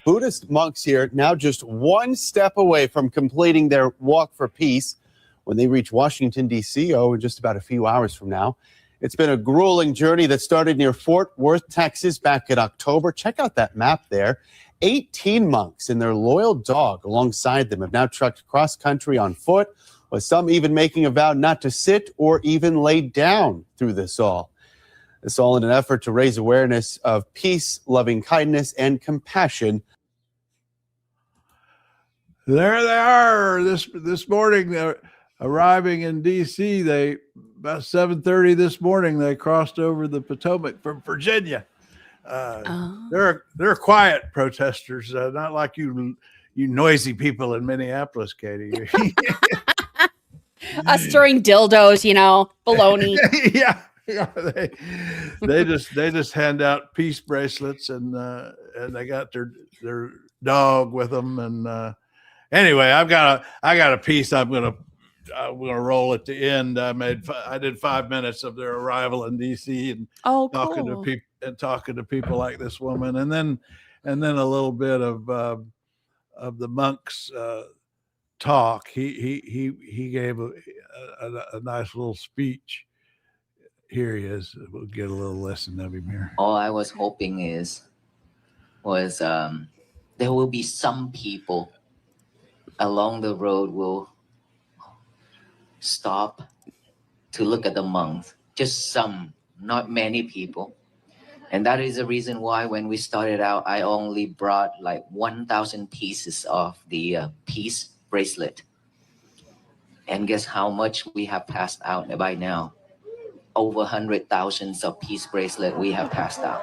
Buddhist monks here now just one step away from completing their walk for peace when they reach Washington, D.C., in just about a few hours from now. It's been a grueling journey that started near Fort Worth, Texas, back in October. Check out that map there. 18 monks and their loyal dog alongside them have now trekked cross-country on foot, with some even making a vow not to sit or even lay down through this all. This all in an effort to raise awareness of peace, loving kindness, and compassion. There they are this morning. They're arriving in D.C. About 7:30 this morning, they crossed over the Potomac from Virginia. They're quiet protesters, not like you noisy people in Minneapolis, Katie. Us throwing dildos, baloney. Yeah, they just hand out peace bracelets, and they got their dog with them. And anyway, I got a piece I'm gonna roll at the end. I did 5 minutes of their arrival in DC and talking to people like this woman, and then a little bit of the monks talk. He gave a nice little speech. Here he is. We'll get a little lesson of him here. All I was hoping was there will be some people along the road will stop to look at the monks. Just some, not many people. And that is the reason why when we started out, I only brought like 1,000 pieces of the peace bracelet. And guess how much we have passed out by now? Over 100,000 of peace bracelet we have passed out.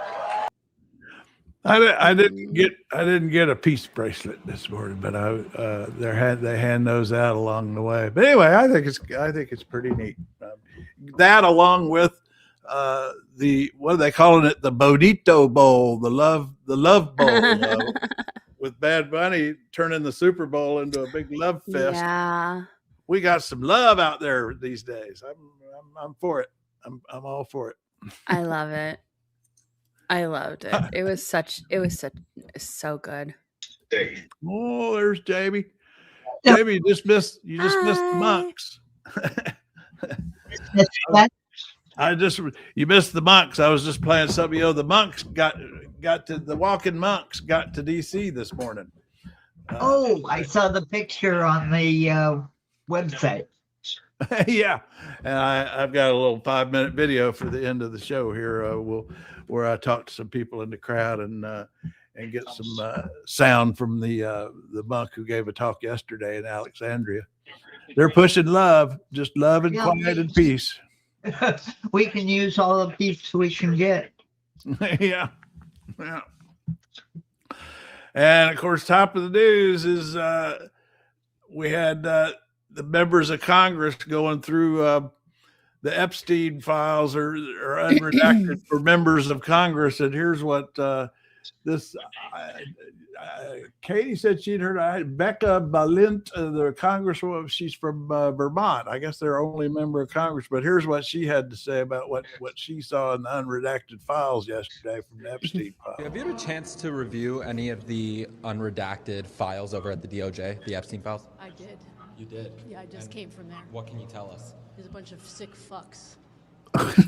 I didn't get a peace bracelet this morning, but they hand those out along the way. But anyway, I think it's pretty neat. That along with what are they calling it? The Bodito Bowl, the love bowl, with Bad Bunny turning the Super Bowl into a big love fest. Yeah, we got some love out there these days. I'm for it. I'm all for it. I love it. I loved it. It was so good. Oh, there's Jamie. Jamie, you just missed the monks. You missed the monks. I was just playing something. The monks got to the walking monks got to DC this morning. I saw the picture on the website. Yeah, and I've got a little 5-minute video for the end of the show here. Where I talked to some people in the crowd and get some sound from the monk who gave a talk yesterday in Alexandria. They're pushing love, just love and quiet and peace. We can use all the peace we can get. Yeah. And of course, top of the news is we had the members of Congress going through the Epstein files are unredacted for members of Congress. And here's what Katie said she'd heard. Becca Balint, the congresswoman, she's from Vermont. I guess they're only member of Congress. But here's what she had to say about what she saw in the unredacted files yesterday from the Epstein files. Have you had a chance to review any of the unredacted files over at the DOJ, the Epstein files? I did. You did? Yeah, I just came from there. What can you tell us? There's a bunch of sick fucks.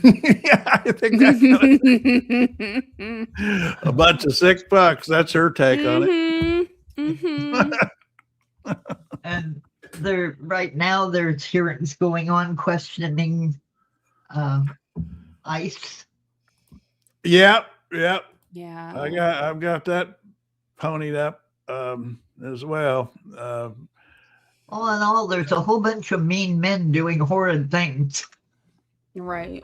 Yeah, I think that's a bunch of sick fucks. That's her take on it. Mm-hmm. And right now there's hearings going on questioning ICE. Yep. Yeah. I've got that ponied up as well. All in all, there's a whole bunch of mean men doing horrid things. Right.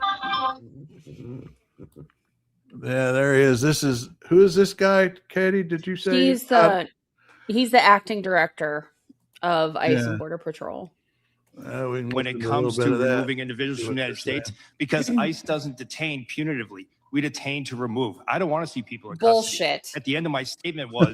Yeah, there he is. Who is this guy, Katie? Did you say he's the acting director of ICE and Border Patrol? When it comes to removing individuals from the United States, because ICE doesn't detain punitively. we detain to remove. I don't want to see people in custody. Bullshit. At the end of my statement was,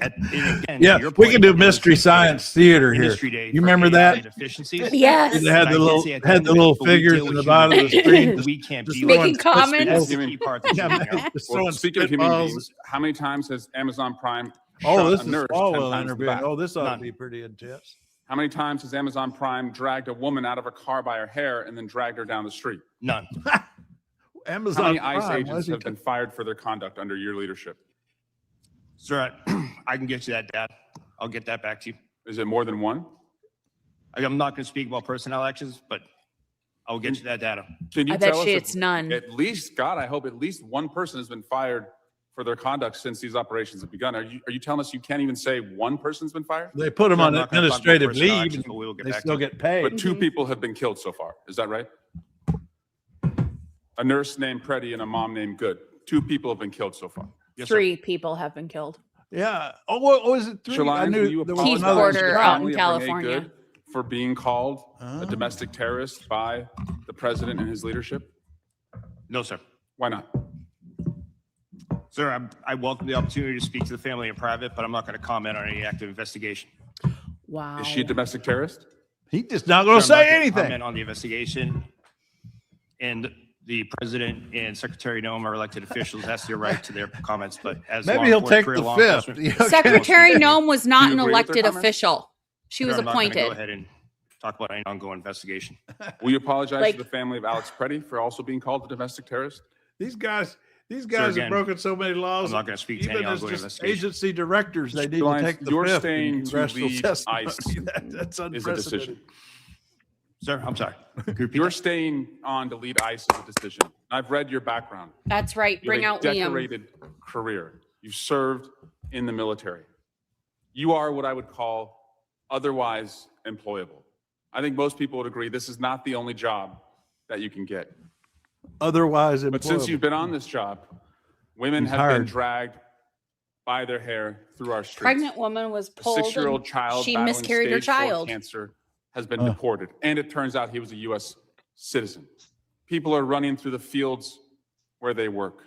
again, Yeah, your we point, can do there was Mystery Science Theater here. Industry day You for remember AI that? and efficiencies. Yes. They had And the I little did say at the end of it, little but we figures deal in with the bottom of the screen. we can't just be Making like, comments. that's the key part. That Yeah, you man, know. just Well, throwing speaking of human spitballs. beings, how many times has Amazon Prime Oh, shot this a is nurse 10 Swalwell times in the interviewing. back? Oh, this ought None. to be pretty intense. How many times has Amazon Prime dragged a woman out of her car by her hair and then dragged her down the street? None. Amazon How many ICE Prime, why agents is he have been fired for their conduct under your leadership? Sir, I can get you that data. I'll get that back to you. Is it more than one? I'm not going to speak about personnel actions, but I'll get you that data. Can you I bet tell us you if it's none. At least, God, I hope at least one person has been fired for their conduct since these operations have begun. Are you telling us you can't even say one person's been fired? They put them Sir, on I'm not gonna talk about administrative personnel leave. actions, but we will get They back still to you. get paid. But two people have been killed so far. Is that right? A nurse named Preddy and a mom named Good. Two people have been killed so far. Yes, sir. 3 people have been killed. Yeah. Oh, what was it? 3? Shalane, I will knew you there was Keith apologize another. to the Porter out in family of Renee California. Good for being called Ah. a domestic terrorist by the president and his leadership? No, sir. Why not? Sir, I welcome the opportunity to speak to the family in private, but I'm not going to comment on any active investigation. Wow. Is she a domestic terrorist? He's just not going to Sir, I'm not say gonna anything. Comment on the investigation. And the president and Secretary Noem are elected officials. That's their right to their comments, but as Maybe law he'll enforcement, take career the law fifth. enforcement- You know, Secretary Noem was not Do an you agree with their elected comments? official. She was Sir, I'm not gonna appointed. Go ahead and talk about any ongoing investigation. Will you apologize Like- to the family of Alex Preddy for also being called a domestic terrorist? These guys have again, broken so many laws. I'm not going to speak to any Even as ongoing just investigation. agency directors, they need to Reliance, take the your fifth staying in to congressional lead testimony. ICE That's Is a unprecedented. decision. Sir, I'm sorry. Could you repeat You're that? staying on to lead ICE is a decision. I've read your background. That's right. You Bring have out a Liam. decorated career. You've served in the military. You are what I would call otherwise employable. I think most people would agree this is not the only job that you can get. Otherwise, But since employable. you've been on this job, women He's have been hired. dragged by their hair through our streets. Pregnant woman was A pulled. 6-year-old and child She battling miscarried her stage 4 child. cancer has been deported. And it turns out he was a U.S. citizen. People are running through the fields where they work.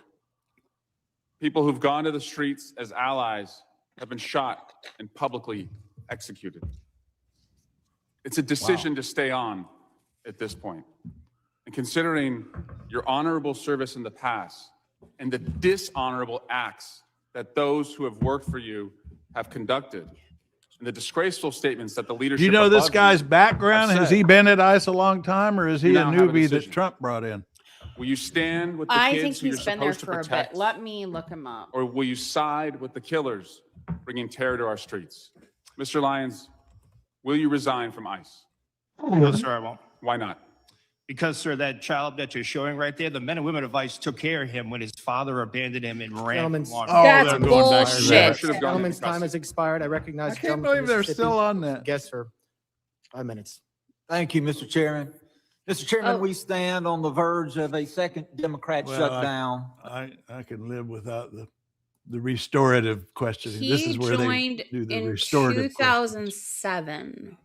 People who've gone to the streets as allies have been shot and publicly executed. It's a decision to stay on at this point. And considering your honorable service in the past and the dishonorable acts that those who have worked for you have conducted, and the disgraceful statements that the leadership Do you know this above guy's you background? have Has said, he been at ICE a long time, or is he You a now have a newbie that decision. Trump brought in? will you stand with the I kids think who you're he's been there supposed to for a bit. protect, Let me look him up. or will you side with the killers bringing terror to our streets? Mr. Lyons, will you resign from ICE? No, sir, I won't. Why not? Because, sir, that child that you're showing right there, the men and women of ICE took care of him when his father abandoned him and ran from Gentlemen's- law Oh, That's they're going back to bullshit. that. Should have gone Gentleman's into time custody. has expired. I recognize. I the can't gentleman from believe they're Mississippi. still on that. Guest for 5 minutes. Thank you, Mr. Chairman. Mr. Chairman, Oh. we stand on the verge of a second Democrat Well, shutdown. I can live without the restorative questioning. This He is where they joined do the in restorative questions. 2007.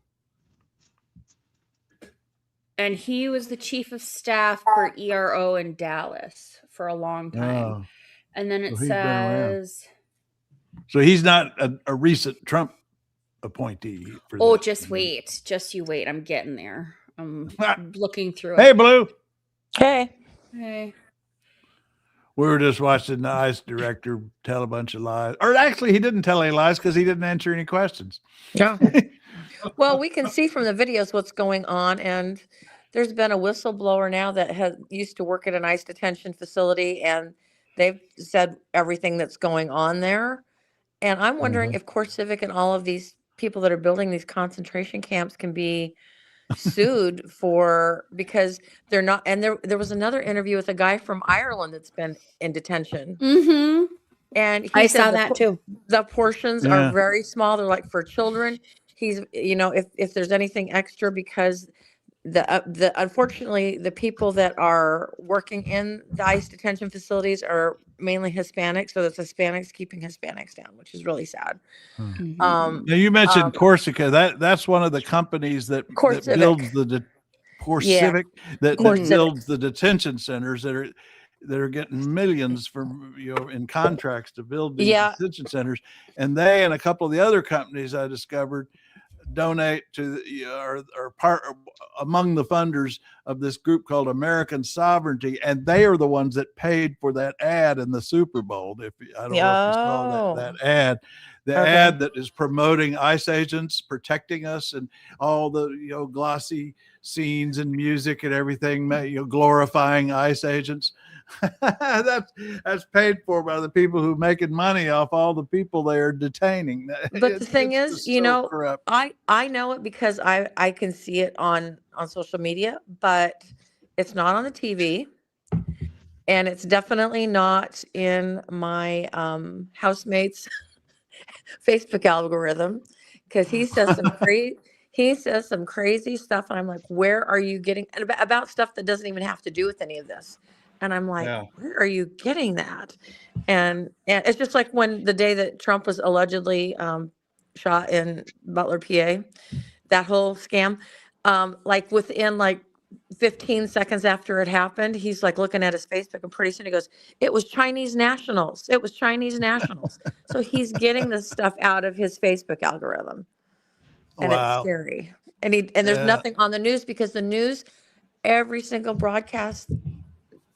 And he was the chief of staff for ERO in Dallas for a long time. Oh, And then it So he's been around. says, so he's not a recent Trump appointee. For oh, this. just wait. Just you wait. I'm getting there. I'm Ah. looking through Hey, it. Blue. Hey. Hey. We were just watching the ICE director tell a bunch of lies. Or actually, he didn't tell any lies because he didn't answer any questions. Yeah. Well, we can see from the videos what's going on, and there's been a whistleblower now that has used to work at an ICE detention facility, and they've said everything that's going on there. And I'm wondering if Core Civic and all of these people that are building these concentration camps can be sued for, because they're not. And there was another interview with a guy from Ireland that's been in detention, Mm-hmm. and he I said saw the that por- too. the portions Yeah. are very small. They're like for children. He's, if there's anything extra, because the unfortunately the people that are working in the ICE detention facilities are mainly Hispanics, so that's Hispanics keeping Hispanics down, which is really sad. Mhm. Now you mentioned Corsica. That's one of the companies that Core that Civic. builds the Core Yeah. Civic that Core Civic. builds the detention centers that are. that are getting millions from, in contracts to build these Yeah. detention centers. And they and a couple of the other companies I discovered donate to are part among the funders of this group called American Sovereignty, and they are the ones that paid for that ad in the Super Bowl. I don't know if you saw that ad, the ad that is promoting ICE agents protecting us, and all the glossy scenes and music and everything, glorifying ICE agents. that's paid for by the people who are making money off all the people they are detaining. But the thing is, just so corrupt. I know it because I can see it on social media, but it's not on the TV, and it's definitely not in my housemate's Facebook algorithm, because he says some crazy stuff, and I'm like, where are you getting about stuff that doesn't even have to do with any of this? And I'm like, where are you getting that? And it's just like when the day that Trump was allegedly shot in Butler, PA, that whole scam, like within like 15 seconds after it happened, he's like looking at his Facebook, and pretty soon he goes, it was Chinese nationals. It was Chinese nationals. So he's getting this stuff out of his Facebook algorithm. And it's scary. And there's nothing on the news, because the news, every single broadcast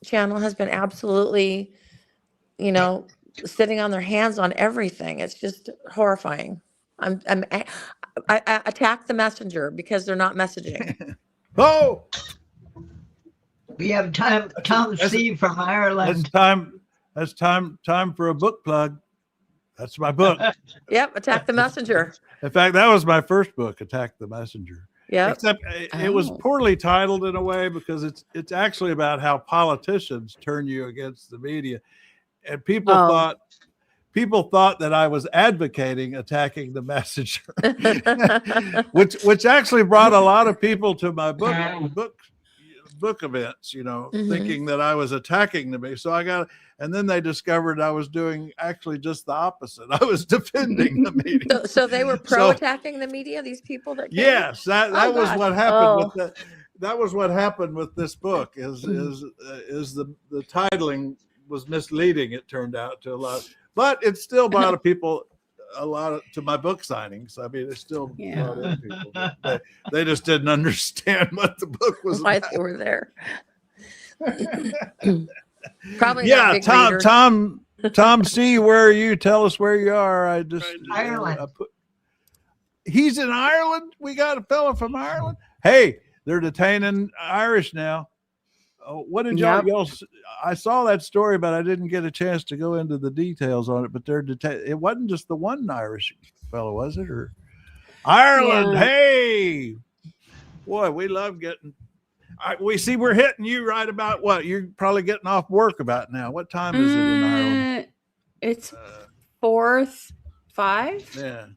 channel has been absolutely, sitting on their hands on everything. It's just horrifying. I attack the messenger because they're not messaging. Oh, We have Tom C from Ireland. That's time for a book plug. That's my book. Yep, Attack the Messenger. In fact, that was my first book, Attack the Messenger. Yeah. Except it was poorly titled in a way, because it's actually about how politicians turn you against the media. And people thought that I was advocating attacking the messenger, which actually brought a lot of people to my book events, thinking that I was attacking the media. So and then they discovered I was doing actually just the opposite. I was defending the media. So they were pro-attacking the media, these people that came? Yes, that was what happened with that was what happened with this book is the titling was misleading, it turned out, to a lot, but it still brought a lot to my book signings. I mean, it still brought in people. They just didn't understand what the book was why about. they were there. Probably Yeah, not big Tom C, where are you? Tell us where you are. Ireland. He's in Ireland. We got a fellow from Ireland. Hey, they're detaining Irish now. What did y'all? I saw that story, but I didn't get a chance to go into the details on it. But they're it wasn't just the one Irish fellow, was it? Or Ireland? Yeah. Hey, boy, we love getting. We see we're hitting you right about what you're probably getting off work about now. What time is it in Ireland? It's 4:05. Yeah,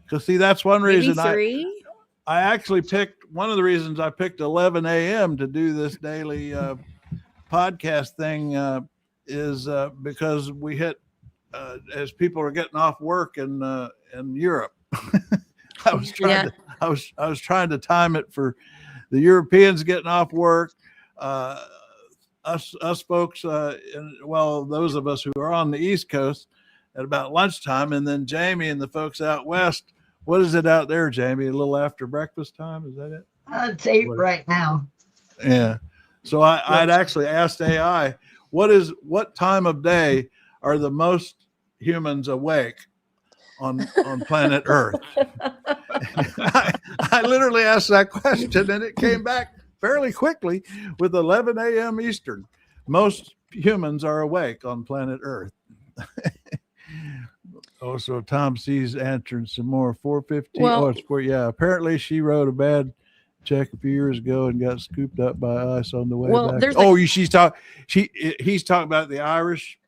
because see, that's one reason Maybe 3. I actually picked, one of the reasons I picked 11 a.m. to do this daily podcast thing is because we hit as people are getting off work in Europe. I was trying to time it for the Europeans getting off work, us folks, those of us who are on the East Coast at about lunchtime, and then Jamie and the folks out west. What is it out there, Jamie? A little after breakfast time? Is that it? It's 8 right now. Yeah. So I'd actually asked AI, what time of day are the most humans awake on planet Earth? I literally asked that question, and it came back fairly quickly with 11 a.m. Eastern. Most humans are awake on planet Earth. Oh, so Tom C's answering some more. 4:15. Well, it's 4. Yeah, apparently she wrote a bad check a few years ago and got scooped up by ice on the way back. He's talking about the Irish.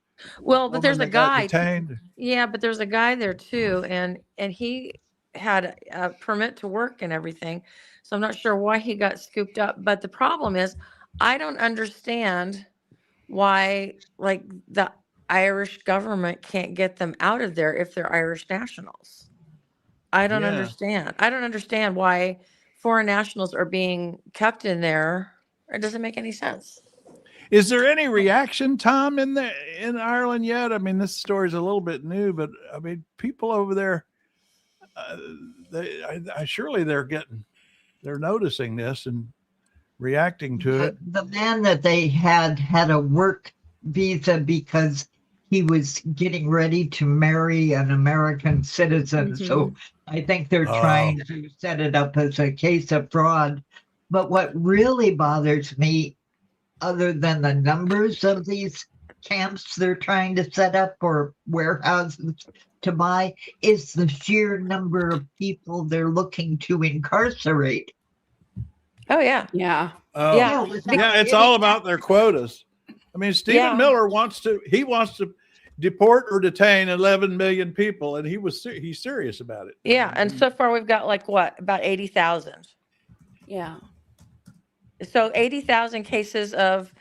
Well, but there's a guy. Detained. Yeah, but there's a guy there too, and he had a permit to work and everything. So I'm not sure why he got scooped up. But the problem is, I don't understand why, like, the Irish government can't get them out of there if they're Irish nationals. I don't understand. I don't understand why foreign nationals are being kept in there. It doesn't make any sense. Is there any reaction, Tom, in Ireland yet? I mean, this story's a little bit new, but I mean, people over there, surely they're noticing this and reacting to it. The man that they had a work visa because he was getting ready to marry an American citizen. So I think they're trying to set it up as a case of fraud. But what really bothers me, other than the numbers of these camps they're trying to set up or warehouses to buy, is the sheer number of people they're looking to incarcerate. Oh, yeah. Yeah. Yeah. Yeah, it's all about their quotas. I mean, Stephen Miller wants to deport or detain 11 million people, and he's serious about it. Yeah, and so far we've got like what, about 80,000. Yeah. So 80,000 cases of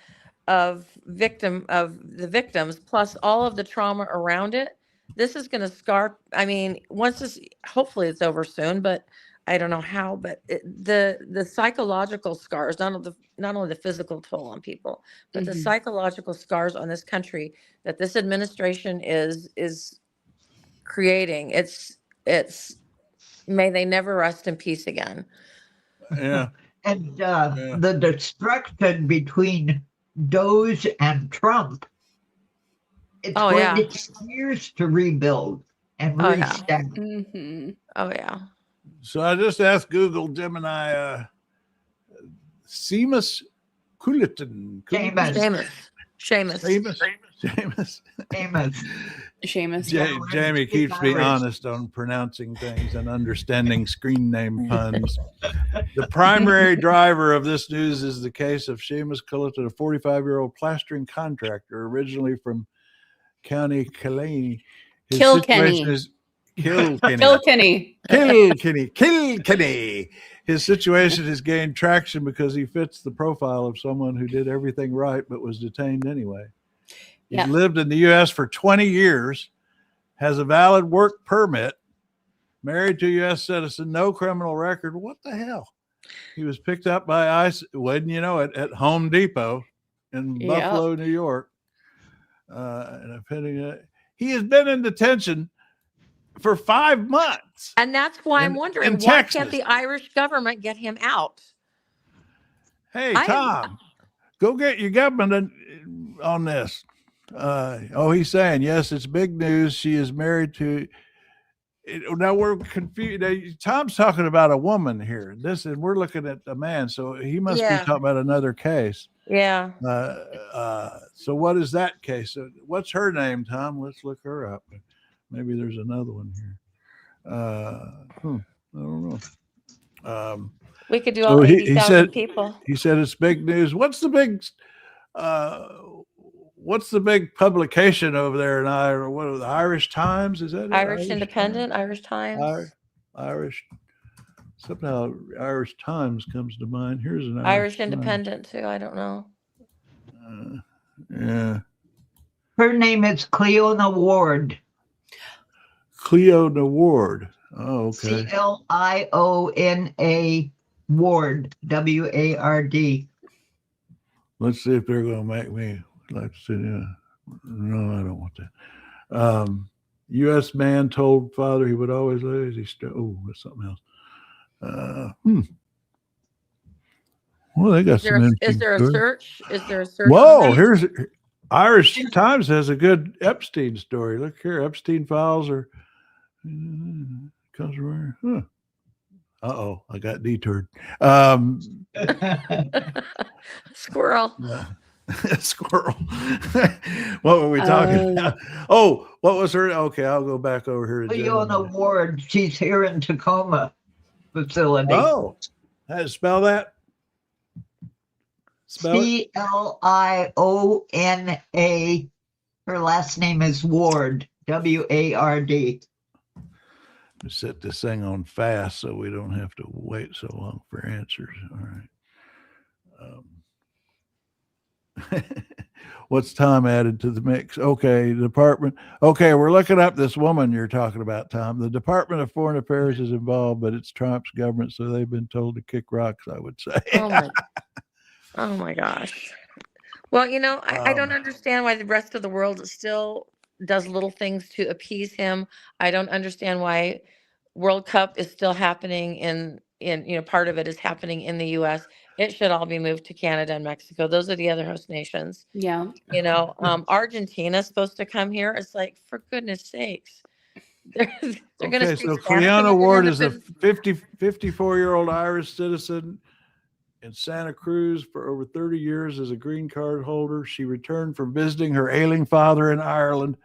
the victims plus all of the trauma around it. This is going to scar. I mean, once this, hopefully it's over soon, but I don't know how. But the psychological scars, not only the physical toll on people, but the psychological scars on this country that this administration is creating. It's may they never rest in peace again. Yeah. And the destruction between Doge and Trump, it's going to take years to rebuild and restart. Oh, yeah. So I just asked Google Gemini, Seamus Culliton. Seamus. Jamie keeps me honest on pronouncing things and understanding screen name puns. The primary driver of this news is the case of Seamus Culliton, a 45-year-old plastering contractor originally from County Kilkenny. Kilkenny. His situation has gained traction because he fits the profile of someone who did everything right but was detained anyway. He's lived in the U.S. for 20 years, has a valid work permit, married to a U.S. citizen, no criminal record. What the hell? He was picked up by ICE, wouldn't you know it, at Home Depot in Buffalo, New York. He has been in detention for 5 months. And that's why I'm wondering, why can't the Irish government get him out? Hey, Tom, go get your government on this. He's saying, yes, it's big news. She is married to. Now we're confused. Tom's talking about a woman here. And we're looking at a man, so he must be talking about another case. Yeah. So what is that case? What's her name, Tom? Let's look her up. Maybe there's another one here. I don't know. We could do all 80,000 people. He said it's big news. What's the big publication over there in Ireland? What are the Irish Times? Is that Irish Independent, Irish Times? Irish. Somehow Irish Times comes to mind. Here's an Irish Independent too. I don't know. Yeah. Her name is Cleo Ward. Cleo Ward. Oh, okay. Cliona Ward. WARD. Let's see if they're going to make me like to see. No, I don't want that. U.S. man told father he would always lose. That's something else. Well, they got some. Is there a search? Whoa! Here's Irish Times has a good Epstein story. Look here, Epstein files are. Comes where? Uh-oh, I got detoured. Squirrel. Squirrel. What were we talking about? Oh, what was her? Okay, I'll go back over here. Cleo Ward. She's here in Tacoma facility. Oh, how to spell that? Cliona. Her last name is Ward. WARD. Set this thing on fast so we don't have to wait so long for answers. All right. What's Tom added to the mix? Okay, department. Okay, we're looking up this woman you're talking about, Tom. The Department of Foreign Affairs is involved, but it's Trump's government, so they've been told to kick rocks, I would say. Oh my gosh. Well, I don't understand why the rest of the world still does little things to appease him. I don't understand why World Cup is still happening in part of it is happening in the US. It should all be moved to Canada and Mexico. Those are the other host nations. Yeah. Argentina's supposed to come here. It's like, for goodness sakes. They're going to Okay, speak so Spanish. Cleona Ward is a independent- 54-year-old Irish citizen in Santa Cruz for over 30 years as a green card holder. She returned from visiting her ailing father in Ireland.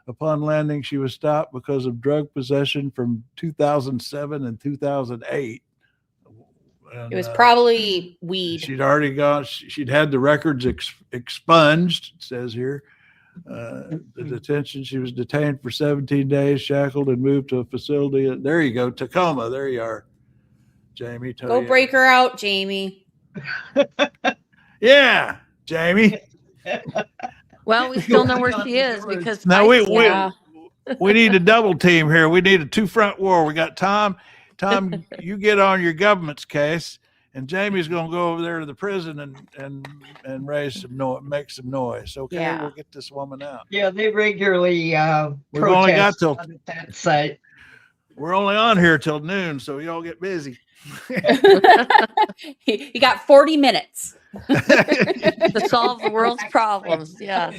Upon landing, she was stopped because of drug possession from 2007 and 2008. And, It was probably weed. she'd already gone. She'd had the records expunged, it says here. The detention, she was detained for 17 days, shackled, and moved to a facility. There you go, Tacoma. There you are, Jamie. Go break her out, Jamie. Yeah, Jamie. Well, we still know where she is because Now Spice- we need a double team here. We need a two-front war. We got Tom. Tom, you get on your government's case, and Jamie's going to go over there to the prison and raise some noise, make some noise. Okay, Yeah. we'll get this woman out. Yeah, they regularly We've only got protest till on that site. we're only on here till noon, so y'all get busy. You got 40 minutes. to solve the world's problems. Yeah.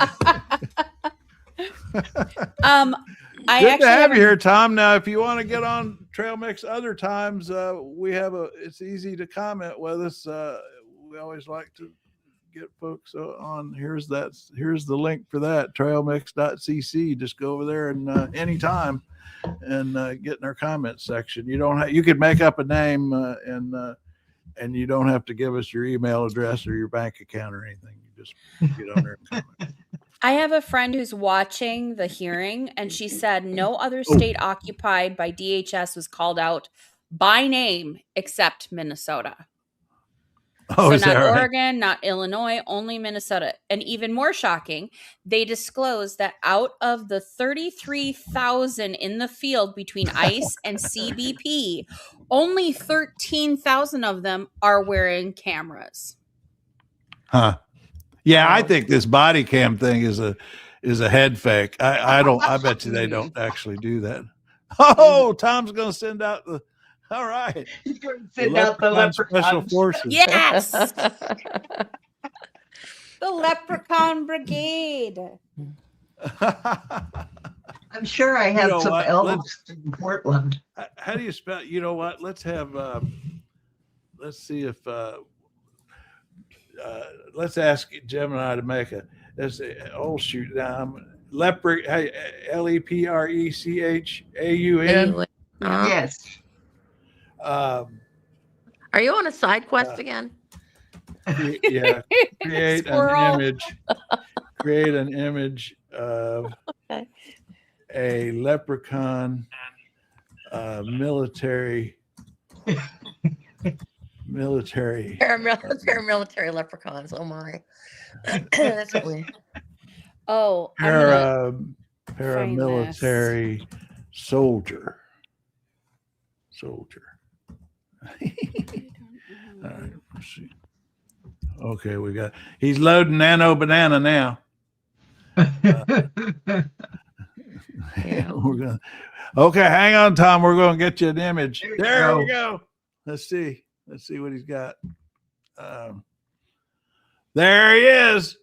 I Good actually to have have you here, Tom. Now, if you want to get on Trail Mix other times, we have it's easy to comment with us. We always like to get folks on. Here's the link for that, trailmix.cc. Just go over there and anytime and get in our comments section. You could make up a name and you don't have to give us your email address or your bank account or anything. You just get on there and comment. I have a friend who's watching the hearing, and she said no other state occupied by DHS was called out by name except Minnesota. Oh, So is that not right? Oregon, not Illinois, only Minnesota. And even more shocking, they disclosed that out of the 33,000 in the field between ICE and CBP, only 13,000 of them are wearing cameras. Huh. Yeah, I think this body cam thing is a head fake. I bet you they don't actually do that. Oh, Tom's gonna send out all right. He's going to send out the Leprechaun Special leprechauns. Forces. Yes. The Leprechaun Brigade. I'm sure I have know some what? elves in Portland. How do you spell? You know what? Let's see if let's ask Gemini to make let's say, oh shoot, hey, Leprechaun. Yes. Are you on a side quest again? Yeah. Create Squirrel. an image of a leprechaun military Paramilitary leprechauns. Oh my. That's what we. Oh, I'm gonna paramilitary soldier. All right, let's see. Okay, he's loading Nano Banana now. Okay, hang on, Tom. We're gonna get you an image. There we go. Let's see what he's got. There he is.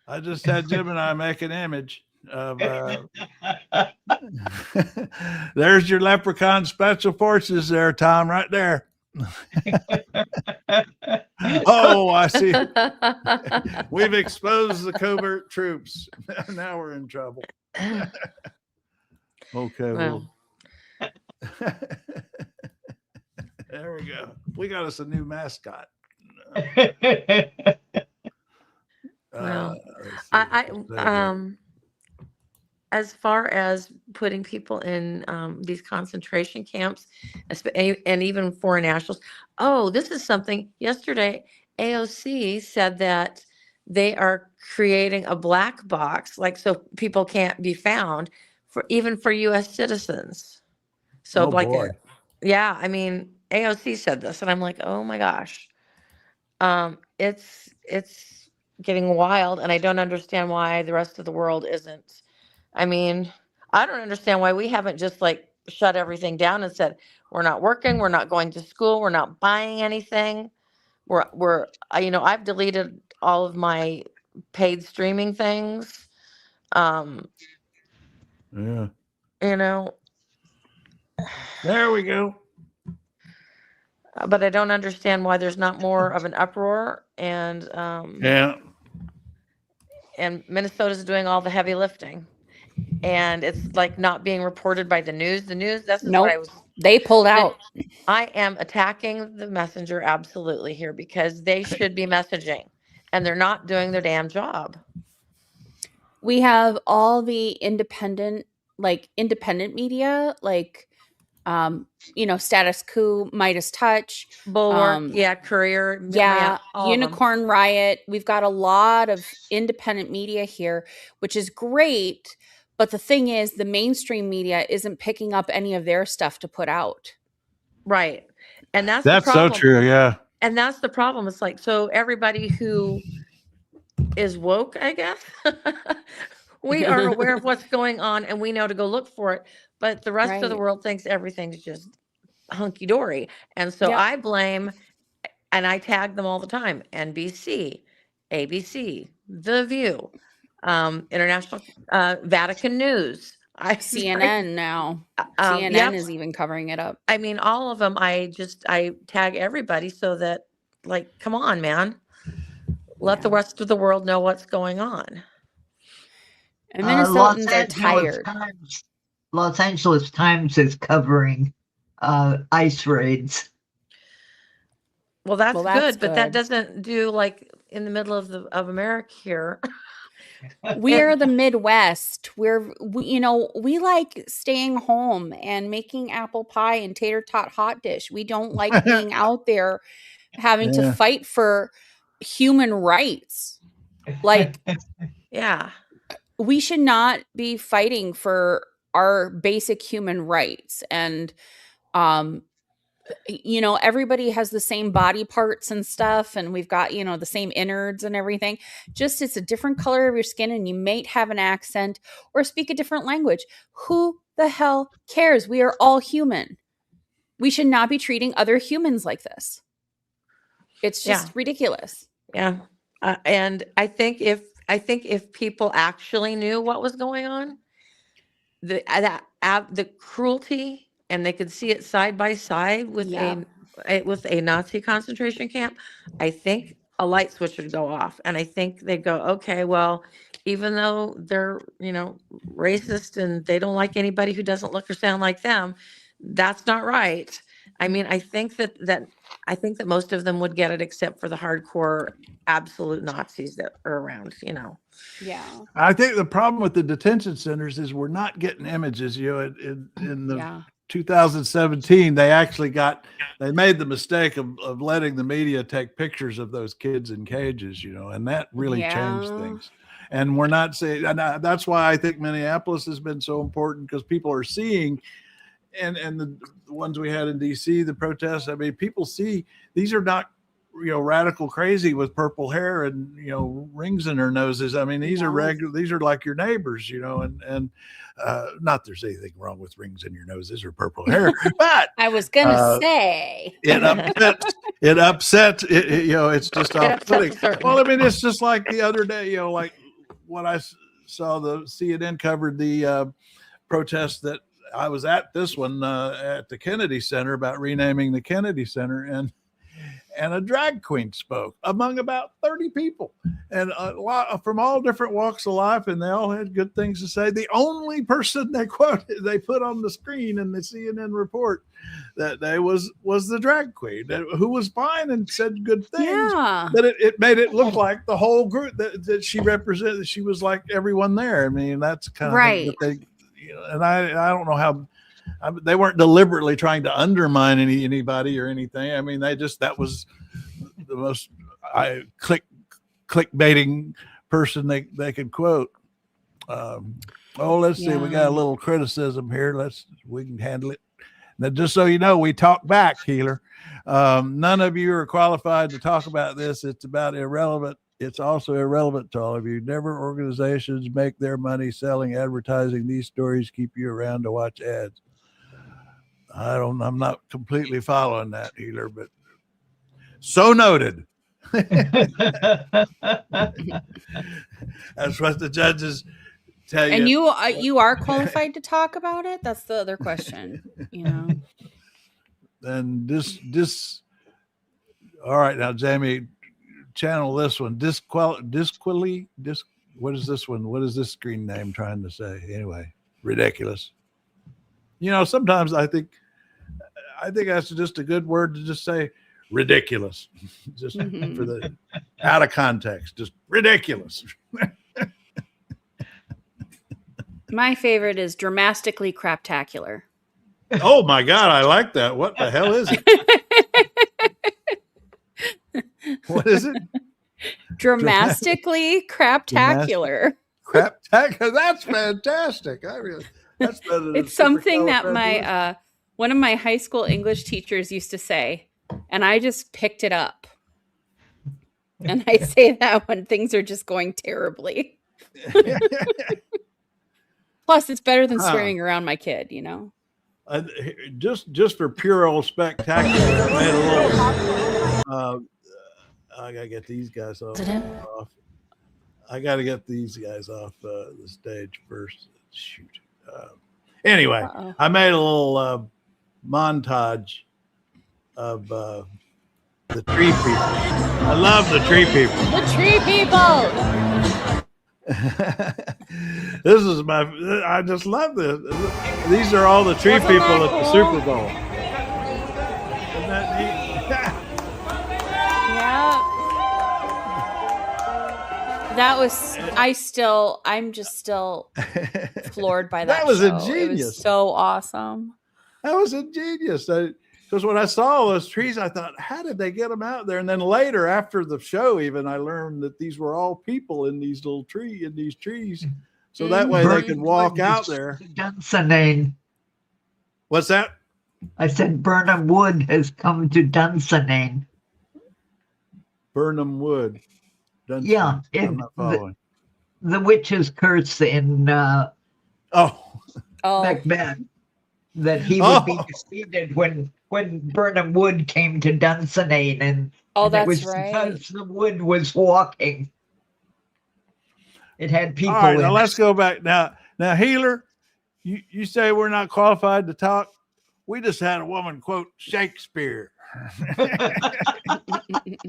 I just had Gemini make an image of there's your Leprechaun Special Forces there, Tom, right there. Oh, I see. We've exposed the covert troops. Now we're in trouble. Okay. Well. There we go. We got us a new mascot. Well, as far as putting people in these concentration camps, and even foreign nationals. Oh, this is something. Yesterday, AOC said that they are creating a black box, like so people can't be found for U.S. citizens. So boy. Yeah, I mean, AOC said this, and I'm like, oh my gosh, it's getting wild, and I don't understand why the rest of the world isn't. I mean, I don't understand why we haven't just like shut everything down and said, we're not working, we're not going to school, we're not buying anything. I've deleted all of my paid streaming things. Yeah. You know, There we go. but I don't understand why there's not more of an uproar. And Yeah. and Minnesota's doing all the heavy lifting, and it's like not being reported by the news. The news, that's what I Nope. was. They pulled out. I am attacking the messenger absolutely here because they should be messaging, and they're not doing their damn job. We have all the independent media, like Status Quo, Midas Touch, Bulwark, Courier, Unicorn Riot. We've got a lot of independent media here, which is great. But the thing is, the mainstream media isn't picking up any of their stuff to put out. Right. And that's so true. Yeah. And that's the problem. It's like, so everybody who is woke, I guess, we are aware of what's going on and we know to go look for it. But the rest of the world thinks everything's just hunky dory. And so I blame, and I tag them all the time, NBC, ABC, The View, International, Vatican News. CNN now. CNN is even covering it up. I mean, all of them. I tag everybody so that, like, come on, man, let the rest of the world know what's going on. And Minnesotans are tired. Los Angeles Times is covering ICE raids. Well, that's good, but that doesn't do like in the middle of America here. We're the Midwest. We like staying home and making apple pie and tater tot hot dish. We don't like being out there having to fight for human rights. Like, we should not be fighting for our basic human rights. And, everybody has the same body parts and stuff, and we've got, the same innards and everything. Just it's a different color of your skin, and you might have an accent or speak a different language. Who the hell cares? We are all human. We should not be treating other humans like this. It's just ridiculous. Yeah. And I think if people actually knew what was going on, the cruelty, and they could see it side by side with a Nazi concentration camp, I think a light switch would go off. And I think they'd go, okay, well, even though they're, racist and they don't like anybody who doesn't look or sound like them, that's not right. I mean, I think that most of them would get it, except for the hardcore absolute Nazis that are around, Yeah. I think the problem with the detention centers is we're not getting images. In the 2017, they made the mistake of letting the media take pictures of those kids in cages, and that really changed things. And we're not saying, and that's why I think Minneapolis has been so important, because people are seeing, and the ones we had in DC, the protests, I mean, people see these are not, radical crazy with purple hair and, rings in their noses. I mean, these are regular, these are like your neighbors, and not there's anything wrong with rings in your noses or purple hair, but I was going to say it upsets, it's just off-putting. Well, I mean, it's just like the other day, like when I saw the CNN covered the protest that I was at, this one at the Kennedy Center, about renaming the Kennedy Center, and a drag queen spoke among about 30 people, and a lot from all different walks of life, and they all had good things to say. The only person they put on the screen in the CNN report that day was the drag queen, who was fine and said good things. Yeah. But it made it look like the whole group that she represented. She was like everyone there. I mean, that's kind of right. What they, and I don't know how. They weren't deliberately trying to undermine anybody or anything. I mean, that was the most clickbaiting person they could quote. Let's see. We got a little criticism here. We can handle it. Now, just so you know, we talk back, Healer. None of you are qualified to talk about this. It's about irrelevant it's also irrelevant to all of you. Never organizations make their money selling advertising. These stories keep you around to watch ads. I'm not completely following that, Healer, but so noted. That's what the judges tell you. And you are qualified to talk about it? That's the other question, you know. And this all right, now Jamie, channel this one. What is this one? What is this screen name trying to say? Anyway, ridiculous. You know, sometimes I think that's just a good word to just say ridiculous. Just for the out of context, just ridiculous. My favorite is dramatically craptacular. Oh my God, I like that. What the hell is it? What is it? Dramatically craptacular. Craptacular. That's fantastic. That's better than It's something that one of my high school English teachers used to say, and I just picked it up. And I say that when things are just going terribly. Plus, it's better than swearing around my kid, you know. Just for pure old spectacular, I made a little. I gotta get these guys off. I gotta get these guys off the stage first. Shoot. Anyway, I made a little montage of the tree people. I love the tree people. The tree people. This is I just love this. These are all the tree people at the Super Bowl. Isn't that neat? Yeah. That was, I'm just still floored by that. That was show. ingenious. It was so awesome. That was ingenious. Because when I saw those trees, I thought, how did they get them out there? And then later, after the show, even I learned that these were all people in these trees. So that way they could walk out there. Dunsinane. What's that? I said Burnham Wood has come to Dunsinane. Burnham Wood. Dunsinane. Yeah. I'm not following. The witch's curse in Macbeth. That he would be defeated when Burnham Wood came to Dunsinane, and that's it was right. because the wood was walking. It had people. All right, in now it. let's go back. Now, Healer, you say we're not qualified to talk. We just had a woman quote Shakespeare.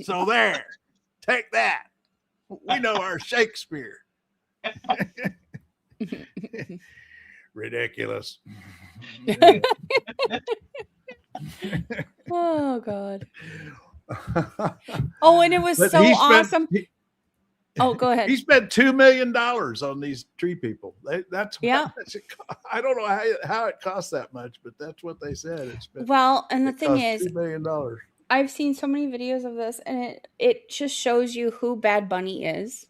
So there, take that. We know our Shakespeare. Ridiculous. Oh God. Oh, and it was so awesome. Go ahead. He spent $2 million on these tree people. That's I don't know how it costs that much, but that's what they said. And the thing is, $2 million. I've seen so many videos of this, and it just shows you who Bad Bunny is.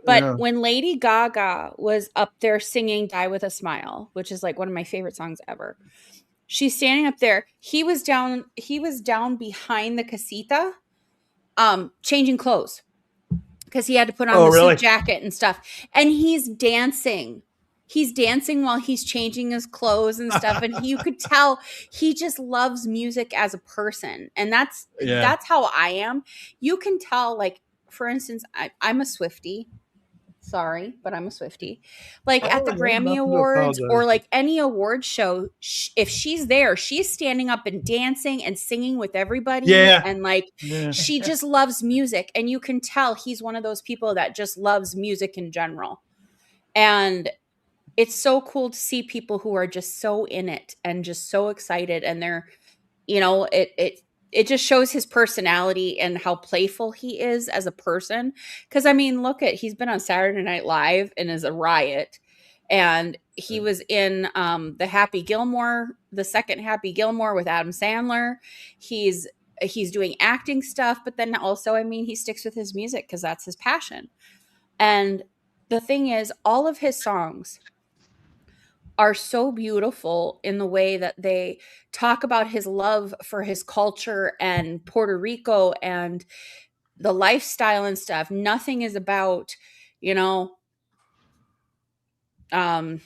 But when Lady Gaga was up there singing Die With a Smile, which is like one of my favorite songs ever, she's standing up there. He was down behind the casita, changing clothes because he had to put on the suit jacket and stuff. And he's dancing. He's dancing while he's changing his clothes and stuff. And you could tell he just loves music as a person. And that's how I am. You can tell, like, for instance, I'm a Swiftie. Sorry, but I'm a Swiftie. Like at the Grammy Awards or like any award show, if she's there, she's standing up and dancing and singing with everybody. Yeah. And she just loves music. And you can tell he's one of those people that just loves music in general. And it's so cool to see people who are just so in it and just so excited. And they're, it just shows his personality and how playful he is as a person. Because, I mean, he's been on Saturday Night Live and is a riot. And he was in the second Happy Gilmore with Adam Sandler. He's doing acting stuff, but then also, I mean, he sticks with his music because that's his passion. And the thing is, all of his songs are so beautiful in the way that they talk about his love for his culture and Puerto Rico and the lifestyle and stuff. Nothing is about, you know, I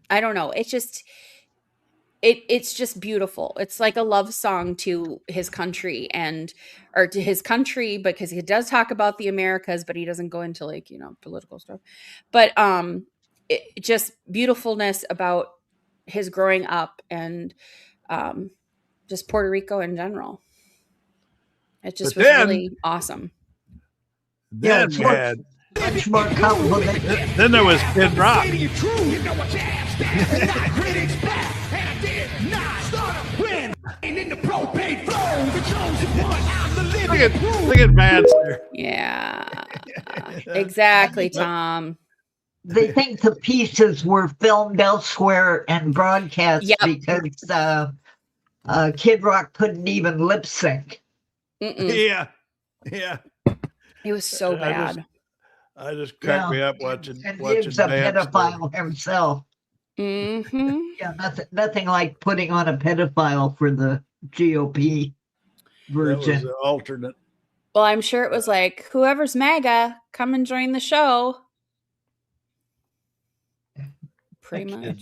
don't know. It's just it's just beautiful. It's like a love song to his country or to his country, because he does talk about the Americas, but he doesn't go into like, you know, political stuff. But just beautifulness about his growing up and just Puerto Rico in general. It just was really awesome. Then we had much more complicated. Then there was Kid Rock. Look at Vance there. Yeah, exactly, Tom. They think the pieces were filmed elsewhere and broadcast because Kid Rock couldn't even lip sync. Yeah. It was so bad. I just cracked me up watching. And he's a pedophile himself. Mm-hmm. Yeah, nothing like putting on a pedophile for the GOP version. That was an alternate. Well, I'm sure it was like, whoever's MAGA, come and join the show. Pretty much.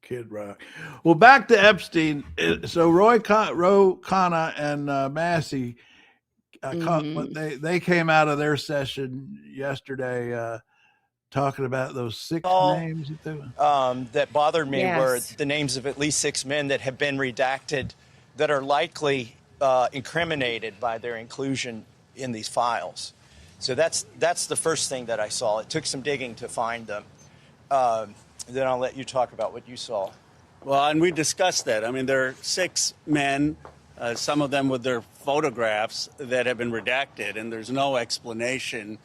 Kid Rock. Well, back to Epstein. So Ro Khanna and Massey, they came out of their session yesterday talking about those 6 names that bothered me were the names of at least 6 men that have been redacted that are likely incriminated by their inclusion in these files. So that's the first thing that I saw. It took some digging to find them. Then I'll let you talk about what you saw. Well, and we discussed that. I mean, there are 6 men, some of them with their photographs that have been redacted, and there's no explanation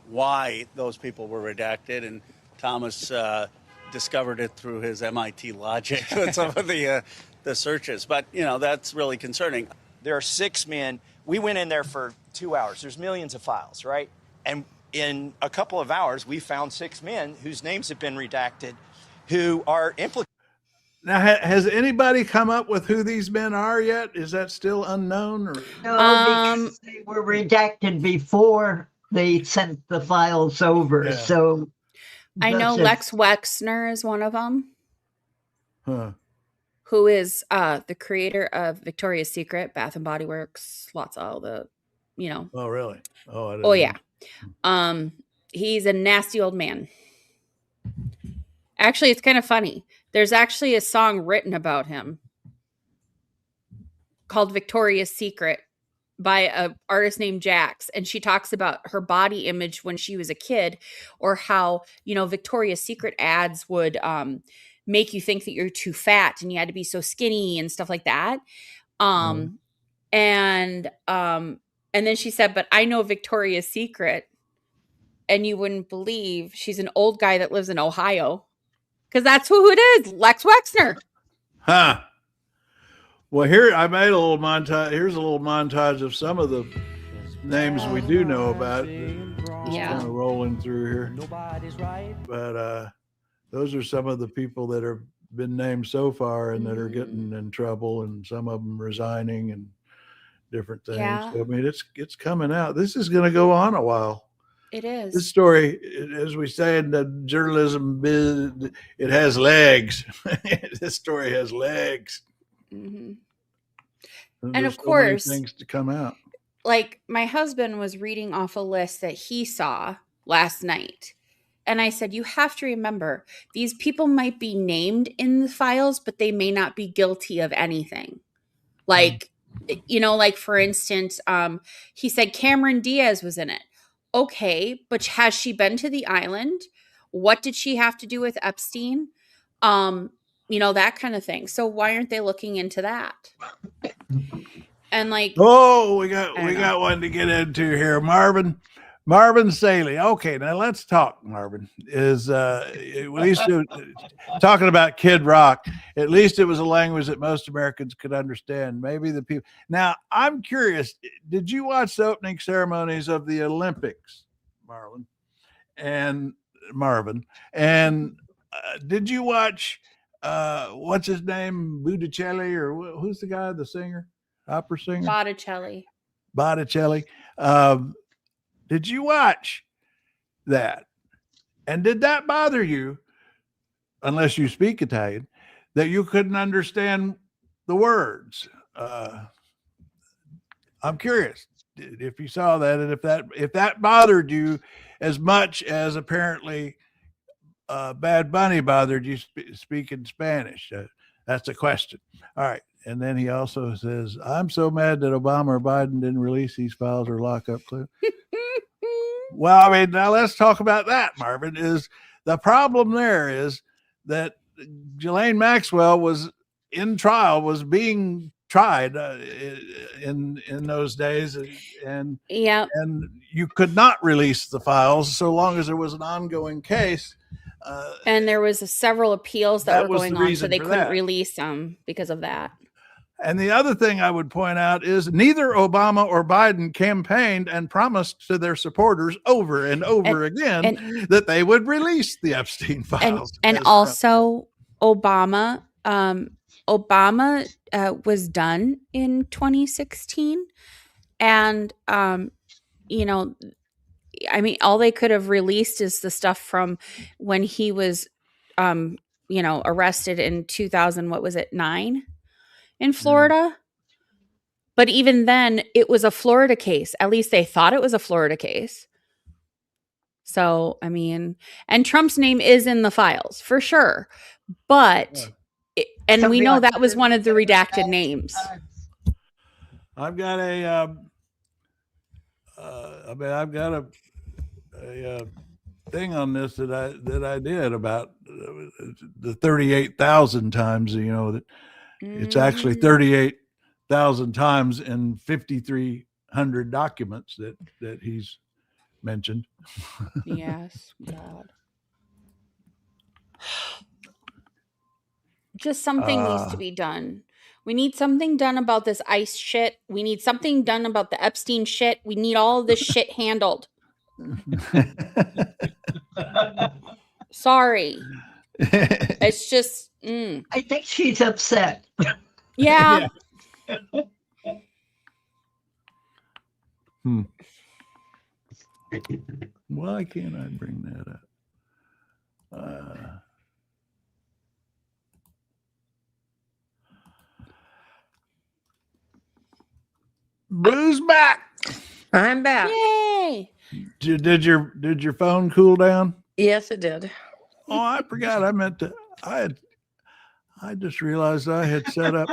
why those people were redacted. And Thomas discovered it through his MIT logic with some of the searches. But, you know, that's really concerning. There are 6 men. We went in there for 2 hours. There's millions of files, right? And in a couple of hours, we found 6 men whose names have been redacted who are implicated. Now, has anybody come up with who these men are yet? Is that still unknown? Or? No, because they were redacted before they sent the files over. Yeah. So I know Lex Wexner is one of them. Who is the creator of Victoria's Secret, Bath and Body Works, lots of all the, you know. Oh, really? Oh, I didn't know. Yeah. He's a nasty old man. Actually, it's kind of funny. There's actually a song written about him called Victoria's Secret by an artist named Jax. And she talks about her body image when she was a kid, or how, you know, Victoria's Secret ads would make you think that you're too fat and you had to be so skinny and stuff like that. And then she said, but I know Victoria's Secret, and you wouldn't believe she's an old guy that lives in Ohio. Because that's who it is, Lex Wexner. Huh. Well, here I made a little montage. Here's a little montage of some of the names we do know about. Just kind of rolling through here. But those are some of the people that have been named so far and that are getting in trouble, and some of them resigning and different things. Yeah. So, I mean, it's coming out. This is going to go on a while. It is. This story, as we say in the journalism biz, it has legs. This story has legs. Mm-hmm. And of course, things to come out. Like, my husband was reading off a list that he saw last night. And I said, you have to remember, these people might be named in the files, but they may not be guilty of anything. Like, you know, like, for instance, he said Cameron Diaz was in it. Okay, but has she been to the island? What did she have to do with Epstein? You know, that kind of thing. So why aren't they looking into that? And like, we got one to get into here. Marvin Saley. Okay, now let's talk. Marvin is at least talking about Kid Rock. At least it was a language that most Americans could understand. Maybe the people. Now I'm curious. Did you watch the opening ceremonies of the Olympics, Marvin? And did you watch what's his name, Botticelli, or who's the guy, the singer, opera singer? Botticelli. Did you watch that? And did that bother you, unless you speak Italian, that you couldn't understand the words? I'm curious if you saw that, and if that bothered you as much as apparently Bad Bunny bothered you speaking Spanish. That's a question. All right. And then he also says, I'm so mad that Obama or Biden didn't release these files or lock up Cleo. Well, I mean, now let's talk about that, Marvin. Is the problem there is that Ghislaine Maxwell was in trial, was being tried in those days, and you could not release the files so long as there was an ongoing case. And there was several appeals that were going on, so they couldn't that. release them because of that. And the other thing I would point out is neither Obama or Biden campaigned and promised to their supporters over and over again that they would release the Epstein files. And also Obama was done in 2016. And, you know, I mean, all they could have released is the stuff from when he was, you know, arrested in 9 in Florida. But even then, it was a Florida case. At least they thought it was a Florida case. So, I mean, and Trump's name is in the files for sure. But, and we know that was one of the redacted names. I've got a thing on this that I did about the 38,000 times, you know, that it's actually 38,000 times in 5,300 documents that he's mentioned. Yes, God. Just something needs to be done. We need something done about this ICE shit. We need something done about the Epstein shit. We need all of this shit handled. Sorry. It's just... I think she's upset. Yeah. Why can't I bring that up? Boo's back. I'm back. Yay! Did your phone cool down? Yes, it did. Oh, I forgot. I just realized I had set up.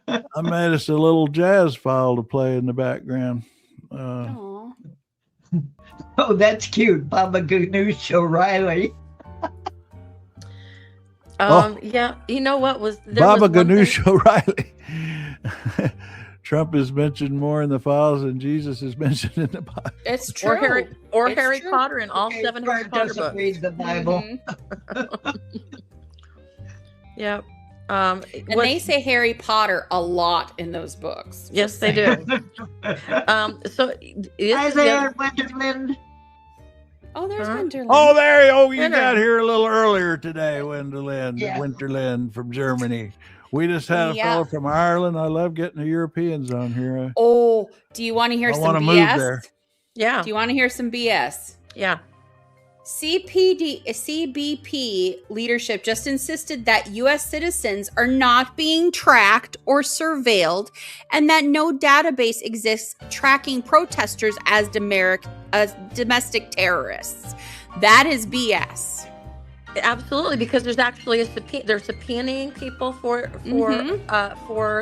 I made us a little jazz file to play in the background. Oh, that's cute, Baba Ganoush O'Reilly. Yeah, you know what was Baba Ganoush O'Reilly. Trump is mentioned more in the files than Jesus is mentioned in the Bible. It's true. Harry Potter in all 7 Harry Potter books. Read the Bible. Yeah. And they say Harry Potter a lot in those books. Yes, they do. So Hi there, Wonderland. Oh, there's Winterland. Oh, you got here a little earlier today, Winterland. Yeah. Winterland from Germany. We just had a fellow from Ireland. I love getting the Europeans on here. Oh, do you want to hear some BS? Move there. Yeah. Do you want to hear some BS? Yeah. CBP leadership just insisted that U.S. citizens are not being tracked or surveilled, and that no database exists tracking protesters as domestic terrorists. That is BS. Absolutely, because there's actually they're subpoenaing people for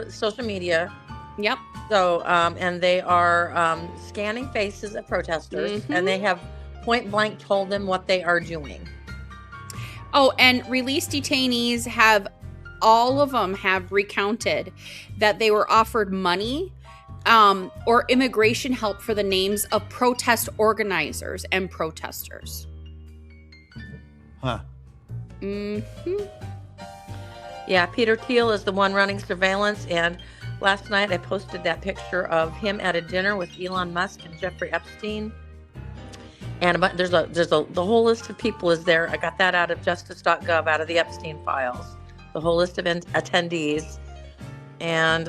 social media. Yep. So and they are scanning faces of protesters, and they have point blank told them what they are doing. Oh, and released detainees all of them have recounted that they were offered money or immigration help for the names of protest organizers and protesters. Huh. Yeah, Peter Thiel is the one running surveillance, and last night I posted that picture of him at a dinner with Elon Musk and Jeffrey Epstein. And the whole list of people is there. I got that out of justice.gov, out of the Epstein files. The whole list of attendees. And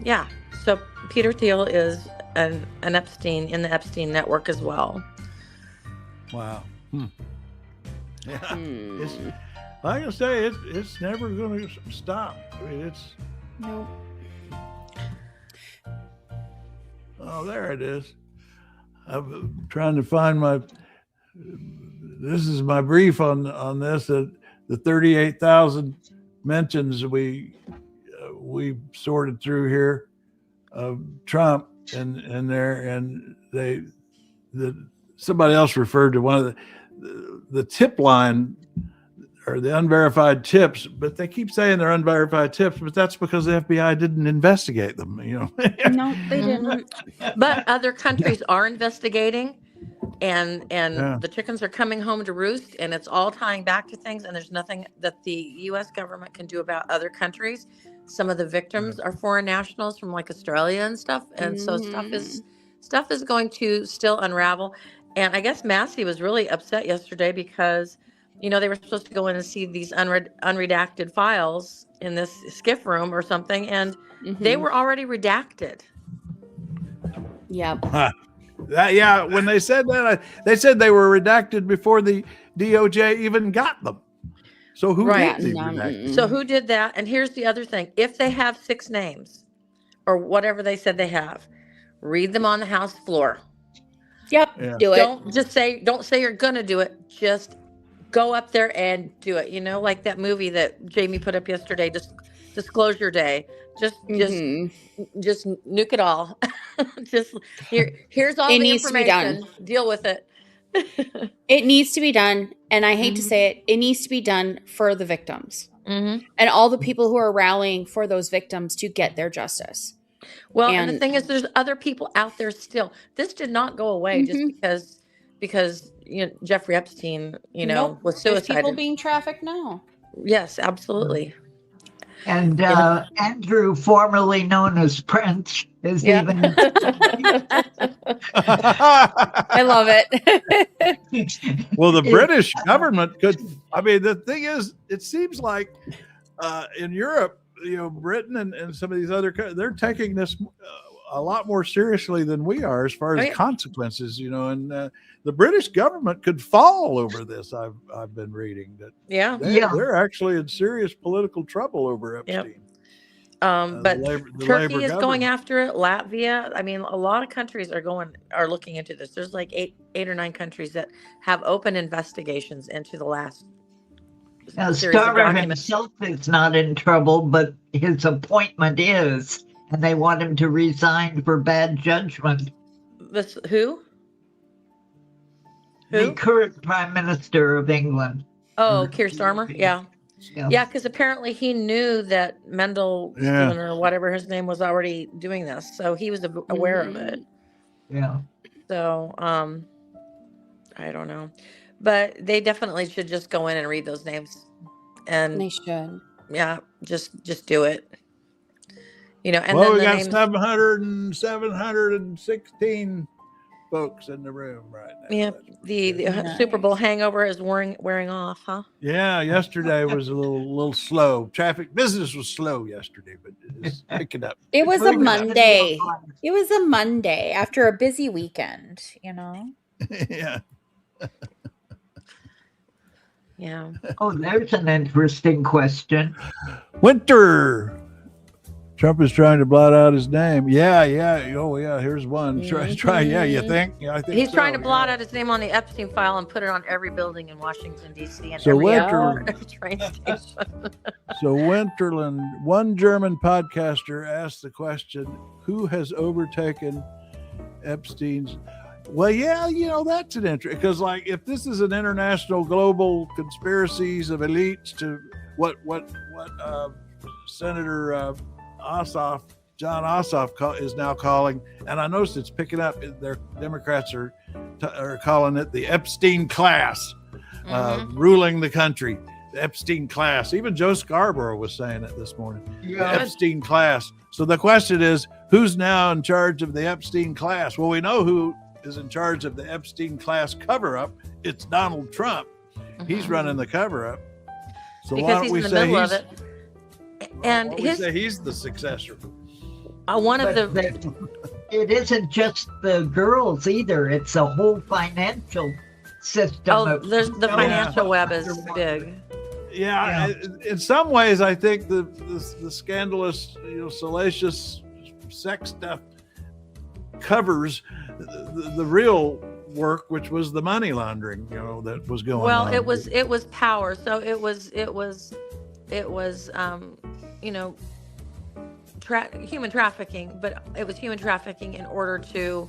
yeah, so Peter Thiel is an Epstein in the Epstein network as well. Wow. Yeah. It's, like I say, it's never going to stop. I mean, it's. No. Oh, there it is. I'm trying to find my. This is my brief on this. That the 38,000 mentions we sorted through here of Trump and there, and somebody else referred to one of the tip line or the unverified tips, but they keep saying they're unverified tips, but that's because the FBI didn't investigate them, you know. No, they didn't. But other countries are investigating, and the chickens are coming home to roost, and it's all tying back to things, and there's nothing that the U.S. government can do about other countries. Some of the victims are foreign nationals from like Australia and stuff, and so stuff is going to still unravel. And I guess Massey was really upset yesterday because, you know, they were supposed to go in and see these unredacted files in this skiff room or something, and they were already redacted. Yep. Yeah, when they said that, they said they were redacted before the DOJ even got them. So who did these redacted? So who did that? And here's the other thing: if they have 6 names, or whatever they said they have, read them on the House floor. Yep. Yeah. Do it. Don't say you're gonna do it. Just go up there and do it. You know, like that movie that Jamie put up yesterday, Disclosure Day. Just nuke it all. Here's all it the needs information. to be done. Deal with it. It needs to be done, and I hate to say it, it needs to be done for the victims and all the people who are rallying for those victims to get their justice. Well, and the thing is, there's other people out there still. This did not go away just because you know, Jeffrey Epstein, you know, was There's suicided. people being trafficked now. Yes, absolutely. And Andrew, formerly known as Prince, is even. I love it. Well, the British government could. I mean, the thing is, it seems like in Europe, you know, Britain and some of these other countries, they're taking this a lot more seriously than we are as far as consequences, you know, and the British government could fall over this. I've been reading that. They're actually in serious political trouble over Epstein. But Turkey is going after it. Latvia. I mean, a lot of countries are looking into this. There's like eight or 9 countries that have open investigations into the last. Now, Starmer himself is not in trouble, but his appointment is, and they want him to resign for bad judgment. Who? The current Prime Minister of England. Oh, Keir Starmer? Yeah. Yeah, because apparently he knew that Mendelsohn or whatever his name was already doing this, so he was aware of it. Yeah. So, I don't know, but they definitely should just go in and read those names, and they should. Yeah, just do it. You know, and well, then we got names... 716 folks in the room right now. Yeah, the Super Bowl hangover is wearing off, huh? Yeah, yesterday was a little slow. Business was slow yesterday, but it's picking up. It was a Monday. It was a Monday after a busy weekend, you know? Yeah. Yeah. Oh, there's an interesting question. Winter. Trump is trying to blot out his name. Yeah. Oh, yeah. Here's one. Try. Yeah, you think? Yeah, I think he's trying to blot out his name on the Epstein file and put it on every building in Washington, D.C. and every train station. So Winterland, one German podcaster asked the question, who has overtaken Epstein's? Well, yeah, you know, that's an interest, because like if this is an international global conspiracies of elites to what Senator John Ossoff is now calling, and I noticed it's picking up. Their Democrats are calling it the Epstein Class, ruling the country. The Epstein Class. Even Joe Scarborough was saying it this morning. Yeah. The Epstein Class. So the question is, who's now in charge of the Epstein Class? Well, we know who is in charge of the Epstein Class cover-up. It's Donald Trump. He's running the cover-up. So because why don't we say he's it. And say he's the successor? One of the it isn't just the girls either. It's a whole financial system. Oh, there's the financial web is big. Yeah, in some ways, I think the scandalous, salacious sex stuff covers the real work, which was the money laundering, that was going on. Well, it was power. So it was human trafficking, but it was human trafficking in order to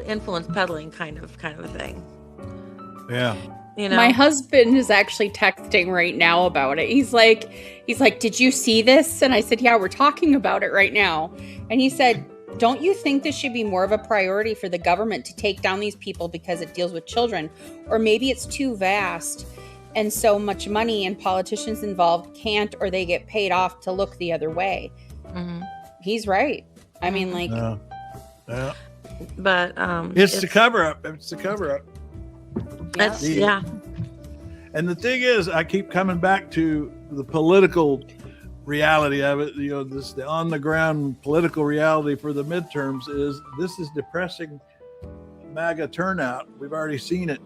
influence peddling kind of a thing. Yeah. My husband is actually texting right now about it. He's like, did you see this? And I said, yeah, we're talking about it right now. And he said, don't you think this should be more of a priority for the government to take down these people because it deals with children? Or maybe it's too vast and so much money and politicians involved can't, or they get paid off to look the other way. Mm-hmm. He's right. I mean, like, yeah. But it's the cover up. It's the cover up. Yeah. And the thing is, I keep coming back to the political reality of it. The on the ground political reality for the midterms is this is depressing MAGA turnout. We've already seen it,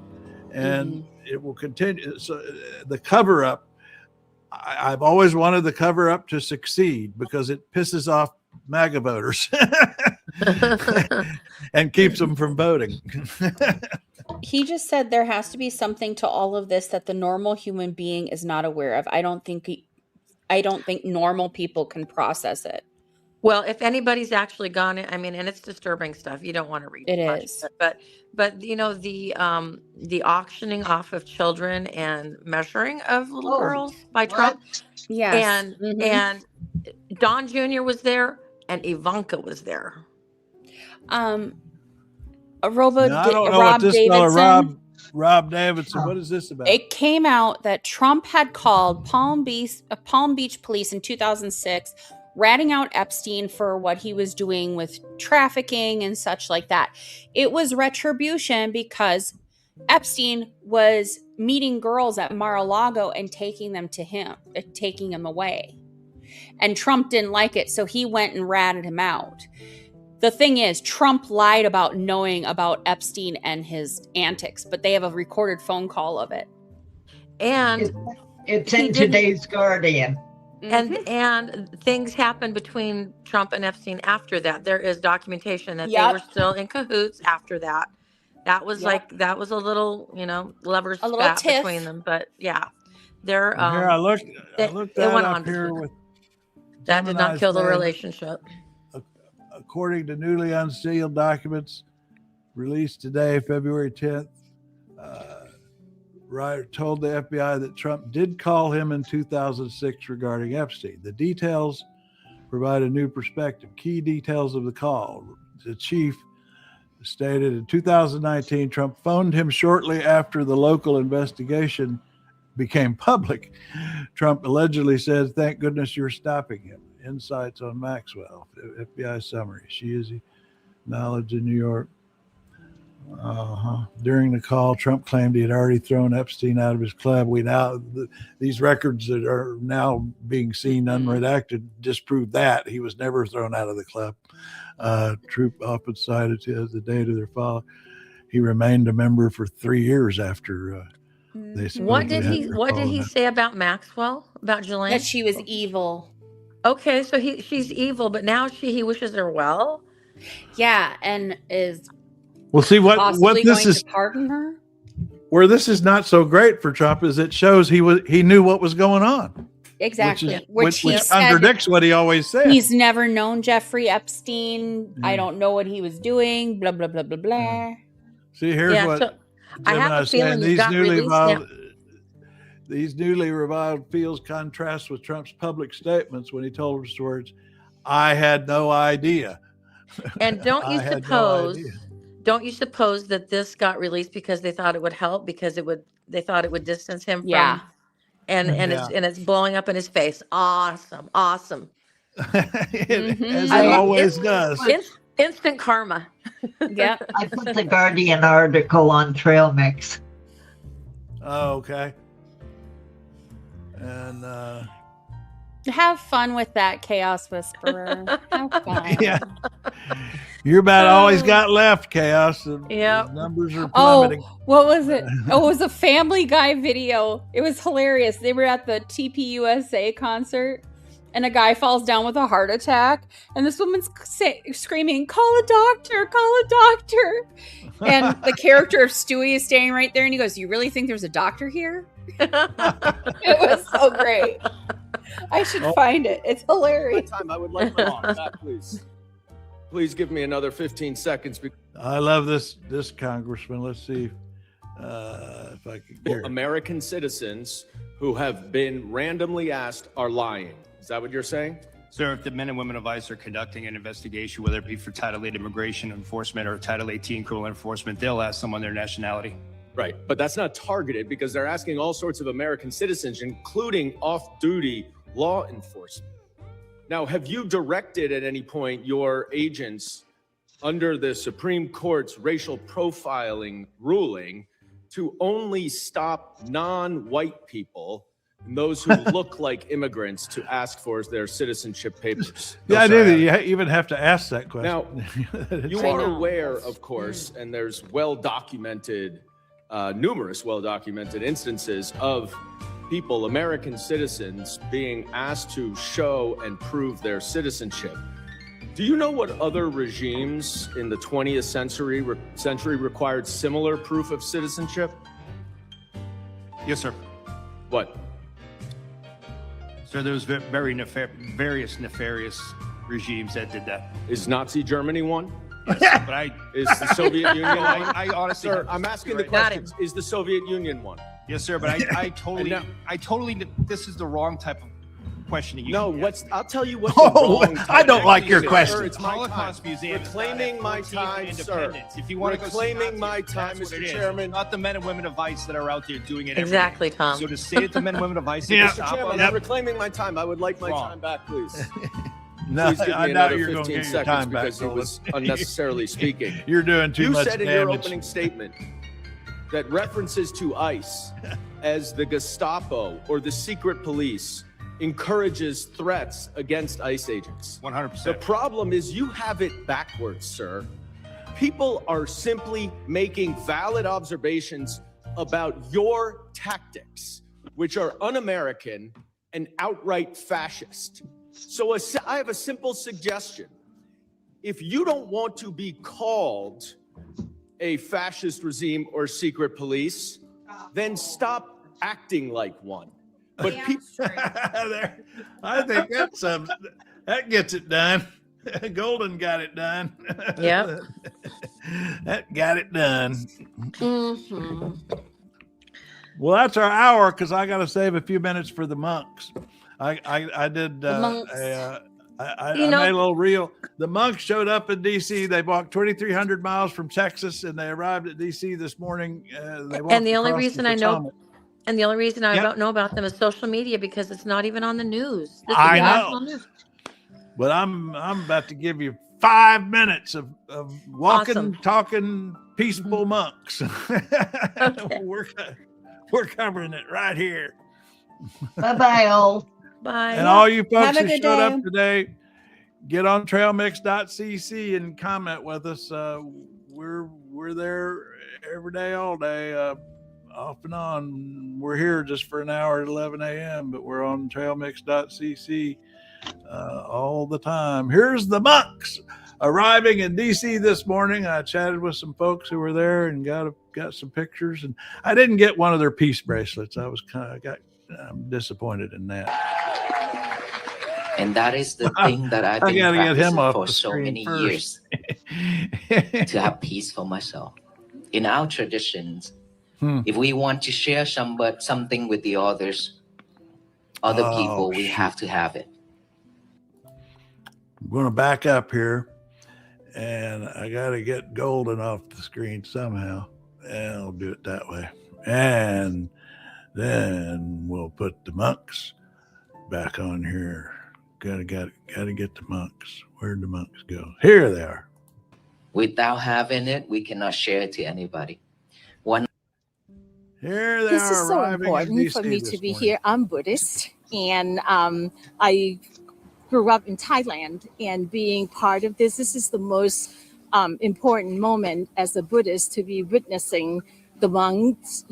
and it will continue. So the cover up, I've always wanted the cover up to succeed because it pisses off MAGA voters and keeps them from voting. He just said there has to be something to all of this that the normal human being is not aware of. I don't think normal people can process it. Well, if anybody's actually gone, I mean, and it's disturbing stuff. You don't want to read it. Much Is. Of it, but the auctioning off of children and measuring of little girls by Trump. Yes. And Don Jr. was there and Ivanka was there. Rob Davidson. Rob Davidson. What is this about? It came out that Trump had called Palm Beach police in 2006, ratting out Epstein for what he was doing with trafficking and such like that. It was retribution because Epstein was meeting girls at Mar-a-Lago and taking them away. And Trump didn't like it, so he went and ratted him out. The thing is, Trump lied about knowing about Epstein and his antics, but they have a recorded phone call of it. And it's in today's Guardian. And things happened between Trump and Epstein after that. There is documentation that they were still in cahoots after that. That was that was a little, lovers spat between them. But yeah, they're here I looked that went up on here with that did not kill the relationship. According to newly unsealed documents released today, February 10th, Ryder told the FBI that Trump did call him in 2006 regarding Epstein. The details provide a new perspective. Key details of the call. The chief stated in 2019, Trump phoned him shortly after the local investigation became public. Trump allegedly said, "Thank goodness you're stopping him." Insights on Maxwell, FBI summary. She is acknowledged in New York. During the call, Trump claimed he had already thrown Epstein out of his club. These records that are now being seen unredacted disprove that. He was never thrown out of the club. Troop often cited as the date of their fall. He remained a member for 3 years after they. What did he say about Maxwell? About Ghislaine? That she was evil. Okay, so she's evil, but now he wishes her well. Yeah, and is what this is to pardon her. Where this is not so great for Trump is it shows he knew what was going on. Exactly, which contradicts what he always said. He's never known Jeffrey Epstein. I don't know what he was doing. Blah blah blah blah blah. See, here's what Jim I have a feeling these newly reviled fields contrast with Trump's public statements when he told his words, "I had no idea." And don't you suppose that this got released because they thought it would help, because they thought it would distance him from it's blowing up in his face. Awesome. As it always does. Instant karma. Yeah. I put the Guardian article on trail mix. Oh, okay. And Have fun with that, Chaos Whisperer. Have fun. Yeah. You're about all he's got left, Chaos. Yep. The numbers are Oh, plummeting. what was it? Oh, it was a Family Guy video. It was hilarious. They were at the TPUSA concert, and a guy falls down with a heart attack, and this woman's screaming, "Call a doctor! Call a doctor!" And the character of Stewie is standing right there, and he goes, "You really think there's a doctor here?" It was so great. I should find it. It's hilarious. Time, I would like my mom back, please. Please give me another 15 seconds. I love this congressman. Let's see if I can hear it. American citizens who have been randomly asked are lying. Is that what you're saying? Sir, if the men and women of ICE are conducting an investigation, whether it be for Title 8 immigration enforcement or Title 18 criminal enforcement, they'll ask someone their nationality. Right, but that's not targeted because they're asking all sorts of American citizens, including off-duty law enforcement. Now, have you directed at any point your agents under the Supreme Court's racial profiling ruling to only stop non-white people and those who look like immigrants to ask for their citizenship papers? Yeah, I knew that you even have to ask that question. Now, you are aware, of course, and there's well-documented, numerous well-documented instances of people, American citizens, being asked to show and prove their citizenship. Do you know what other regimes in the 20th century required similar proof of citizenship? Yes, sir. What? Sir, there was various nefarious regimes that did that. Is Nazi Germany one? Yes, but Is the Soviet Union one? I honestly, Sir, I'm asking the questions. Is the Soviet Union one? Yes, sir, but I totally, this is the wrong type of questioning. I'll tell you what the wrong type I don't like your Sir, question. it's my Holocaust time. Museum. Reclaiming my time, sir. If you want to go see Reclaiming Nazis, my that's time, what Mr. it is. Chairman. Not the men and women of ICE that are out there doing it every Exactly, day. Tom. So to say that the men and women of ICE Yeah. Mr. Chairman, I'm reclaiming my time. I would like my time back, please. No, Please give me I doubt another you're going to 15 get your seconds time back. because he was unnecessarily speaking. You're doing too much You said in your damage. opening statement that references to ICE as the Gestapo or the secret police encourages threats against ICE agents. 100%. The problem is you have it backwards, sir. People are simply making valid observations about your tactics, which are un-American and outright fascist. So I have a simple suggestion. If you don't want to be called a fascist regime or secret police, then stop acting like one. But I think that gets it done. Golden got it done. Yep. That got it done. Mm-hmm. Well, that's our hour because I got to save a few minutes for the monks. I did. I made a little reel. The monks showed up in D.C. They walked 2,300 miles from Texas, and they arrived at D.C. this morning. And the only reason I know, and the only reason I don't know about them is social media because it's not even on the news. This I is know. national news. But I'm about to give you 5 minutes of walking, Awesome. talking, peaceful monks. Okay. We're covering it right here. Bye-bye, all. Bye. And all you folks Have a who good showed day. up today, get on trailmix.cc and comment with us. We're there every day, all day, off and on. We're here just for an hour at 11 a.m., but we're on trailmix.cc all the time. Here's the monks arriving in DC this morning. I chatted with some folks who were there and got some pictures, and I didn't get one of their peace bracelets. I'm disappointed in that. And that is the thing that I've been gotta get him practicing off for the so screen many first. years to have peace for myself. In our traditions, if we want to share something with the other people, we have to have it. I'm going to back up here, and I got to get Golden off the screen somehow. And I'll do it that way. And then we'll put the monks back on here. Got to get the monks. Where'd the monks go? Here they are. Without having it, we cannot share it to anybody. Here they This are is so arriving in important DC for me this to be morning. here. I'm Buddhist, And I grew up in Thailand, and being part of this is the most important moment as a Buddhist, to be witnessing the monks,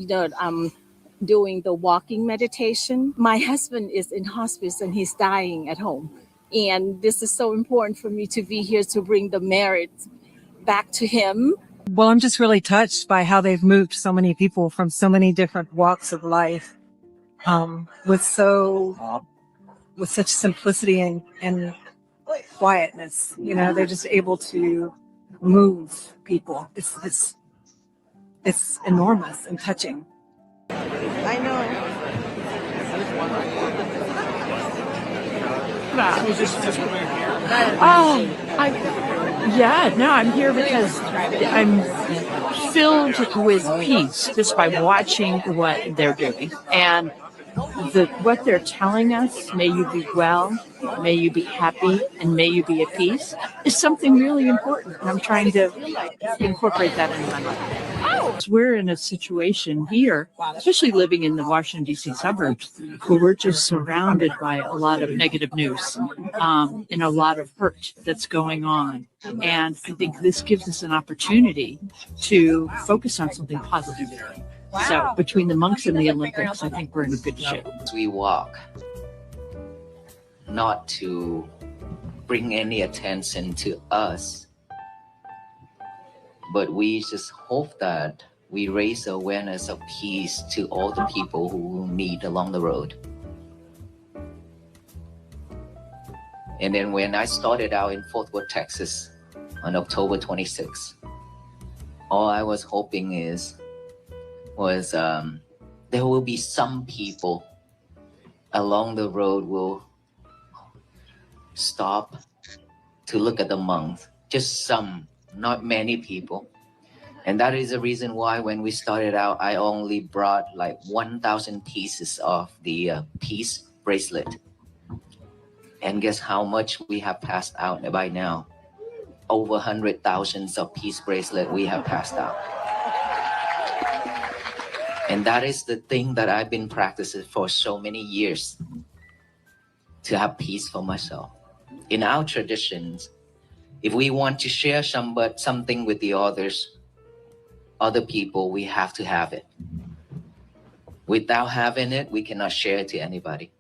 doing the walking meditation. My husband is in hospice and he's dying at home. And this is so important for me to be here to bring the merit back to him. Well, I'm just really touched by how they've moved so many people from so many different walks of life, with such simplicity and quietness. They're just able to move people. It's enormous and touching. I know. I'm here because I'm filled with peace just by watching what they're doing. And what they're telling us, may you be well, may you be happy, and may you be at peace, is something really important. And I'm trying to incorporate that into my life. We're in a situation here, especially living in the Washington, D.C. suburbs, where we're just surrounded by a lot of negative news and a lot of hurt that's going on. And I think this gives us an opportunity to focus on something positive. So between the monks and the Olympics, I think we're in a good shape. We walk not to bring any attention to us, but we just hope that we raise awareness of peace to all the people who we meet along the road. And then when I started out in Fort Worth, Texas on October 26th, all I was hoping was there will be some people along the road will stop to look at the monks, just some, not many people. And that is the reason why when we started out, I only brought like 1,000 pieces of the peace bracelet. And guess how much we have passed out by now? Over 100,000 of peace bracelet we have passed out. And that is the thing that I've been practicing for so many years, to have peace for myself. In our traditions, if we want to share something with the other people, we have to have it. Without having it, we cannot share it to anybody.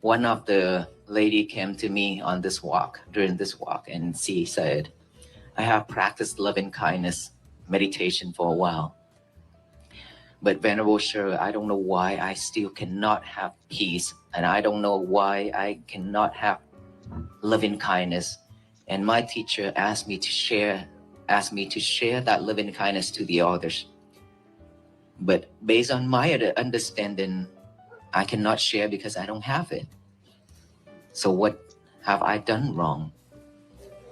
One of the lady came to me on this walk, during this walk, and she said, I have practiced loving kindness meditation for a while. But Venerable Sir, I don't know why I still cannot have peace, and I don't know why I cannot have loving kindness. And my teacher asked me to share that loving kindness to the others. But based on my understanding, I cannot share because I don't have it. So what have I done wrong?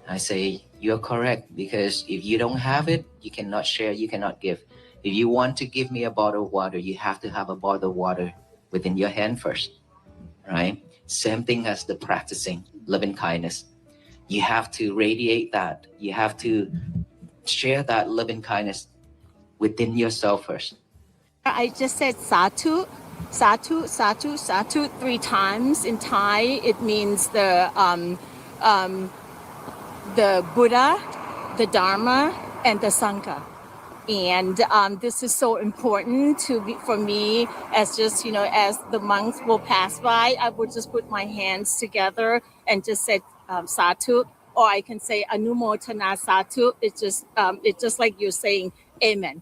I say, you're correct, because if you don't have it, you cannot share, you cannot give. If you want to give me a bottle of water, you have to have a bottle of water within your hand first, right? Same thing as the practicing loving kindness. You have to radiate that. You have to share that loving kindness within yourself first. I just said Satu, Satu, Satu, Satu 3 times. In Thai, it means the Buddha, the Dharma, and the Sangha. And this is so important for me, as just, as the monks will pass by, I would just put my hands together and just say Satu, or I can say Anumotana Satu. It's just like you're saying Amen.